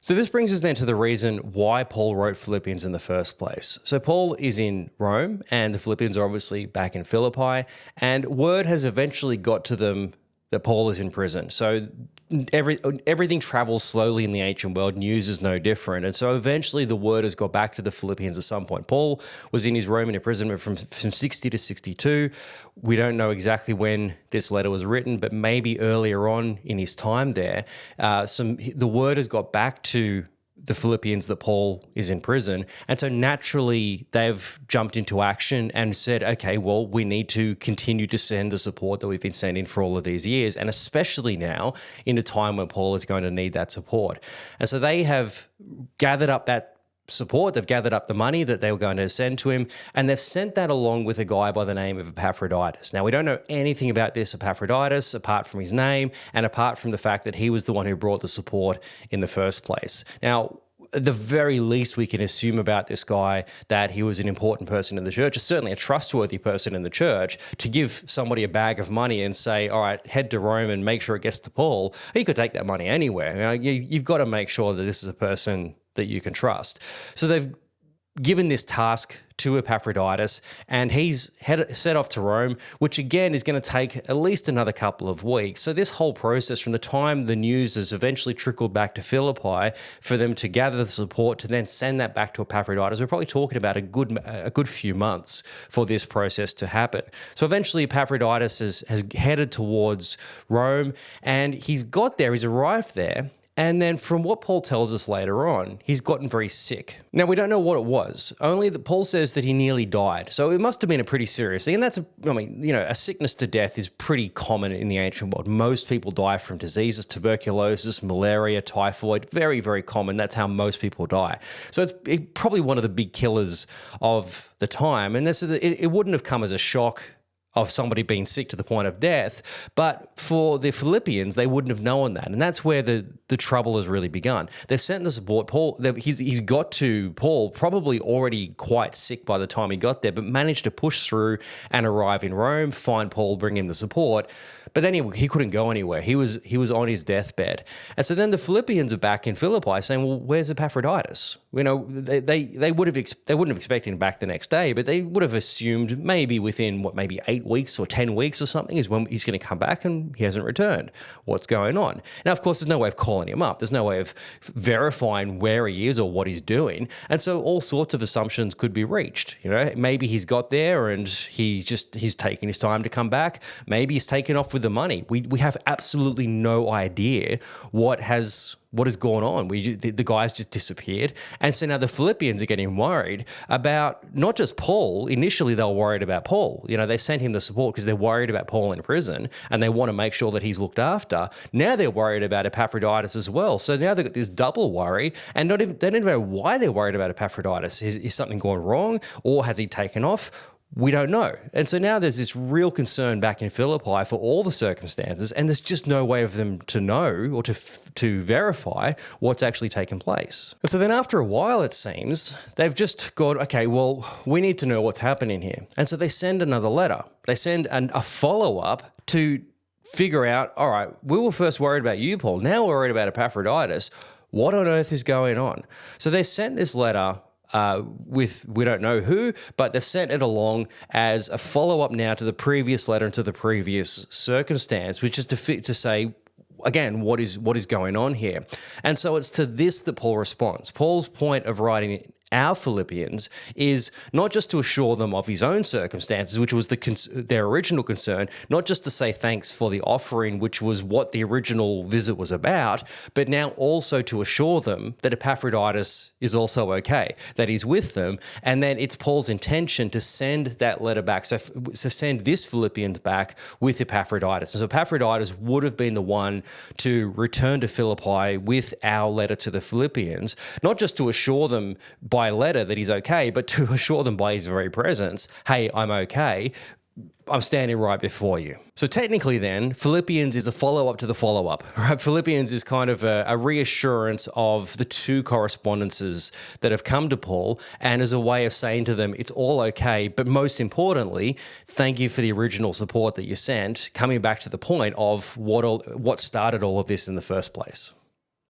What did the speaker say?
So this brings us then to the reason why Paul wrote Philippians in the first place. So Paul is in Rome, and the Philippians are obviously back in Philippi, and word has eventually got to them that Paul is in prison. So everything travels slowly in the ancient world. News is no different. And so eventually the word has got back to the Philippians at some point. Paul was in his Roman imprisonment from 60 to 62. We don't know exactly when this letter was written, but maybe earlier on in his time there, the word has got back to the Philippians that Paul is in prison. And so naturally they've jumped into action and said, okay, well, we need to continue to send the support that we've been sending for all of these years, and especially now in a time when Paul is going to need that support. And so they have gathered up that support, they've gathered up the money that they were going to send to him, and they've sent that along with a guy by the name of Epaphroditus. Now, we don't know anything about this Epaphroditus apart from his name and apart from the fact that he was the one who brought the support in the first place. Now, at the very least we can assume about this guy that he was an important person in the church, certainly a trustworthy person in the church. To give somebody a bag of money and say, all right, head to Rome and make sure it gets to Paul, he could take that money anywhere. You've got to make sure that this is a person that you can trust. So they've given this task to Epaphroditus, and he's set off to Rome, which again is going to take at least another couple of weeks. So this whole process, from the time the news has eventually trickled back to Philippi, for them to gather the support to then send that back to Epaphroditus, we're probably talking about a good few months for this process to happen. So eventually Epaphroditus has headed towards Rome, and he's arrived there. And then from what Paul tells us later on, he's gotten very sick. Now, we don't know what it was, only that Paul says that he nearly died. So it must have been a pretty serious thing. And a sickness to death is pretty common in the ancient world. Most people die from diseases, tuberculosis, malaria, typhoid, very, very common. That's how most people die. So it's probably one of the big killers of the time. And it wouldn't have come as a shock of somebody being sick to the point of death. But for the Philippians, they wouldn't have known that. And that's where the trouble has really begun. They've sent the support. He's got to Paul, probably already quite sick by the time he got there, but managed to push through and arrive in Rome, find Paul, bring him the support. But then he couldn't go anywhere. He was on his deathbed. And so then the Philippians are back in Philippi saying, well, where's Epaphroditus? They wouldn't have expected him back the next day, but they would have assumed maybe within maybe 8 weeks or 10 weeks or something is when he's going to come back, and he hasn't returned. What's going on? Now, of course, there's no way of calling him up. There's no way of verifying where he is or what he's doing. And so all sorts of assumptions could be reached. Maybe he's got there and he's taking his time to come back. Maybe he's taken off with the money. We have absolutely no idea what has gone on. The guy's just disappeared. And so now the Philippians are getting worried about not just Paul. Initially, they were worried about Paul. They sent him the support because they're worried about Paul in prison and they want to make sure that he's looked after. Now they're worried about Epaphroditus as well. So now they've got this double worry, and they don't even know why they're worried about Epaphroditus. Is something gone wrong, or has he taken off? We don't know. And so now there's this real concern back in Philippi for all the circumstances, and there's just no way of them to know or to verify what's actually taken place. And so then after a while, it seems, they've just gone, okay, well, we need to know what's happening here. And so they send another letter. They send a follow-up to figure out, all right, we were first worried about you, Paul. Now we're worried about Epaphroditus. What on earth is going on? So they sent this letter with we don't know who, but they've sent it along as a follow-up now to the previous letter and to the previous circumstance, which is to say, again, what is going on here? And so it's to this that Paul responds. Paul's point of writing our Philippians is not just to assure them of his own circumstances, which was their original concern, not just to say thanks for the offering, which was what the original visit was about, but now also to assure them that Epaphroditus is also okay, that he's with them, and then it's Paul's intention to send that letter back, so send this Philippians back with Epaphroditus. And so Epaphroditus would have been the one to return to Philippi with our letter to the Philippians, not just to assure them by letter that he's okay, but to assure them by his very presence, hey, I'm okay, I'm standing right before you. So technically then, Philippians is a follow-up to the follow-up, right? Philippians is kind of a reassurance of the two correspondences that have come to Paul, and as a way of saying to them, it's all okay, but most importantly, thank you for the original support that you sent, coming back to the point of what started all of this in the first place.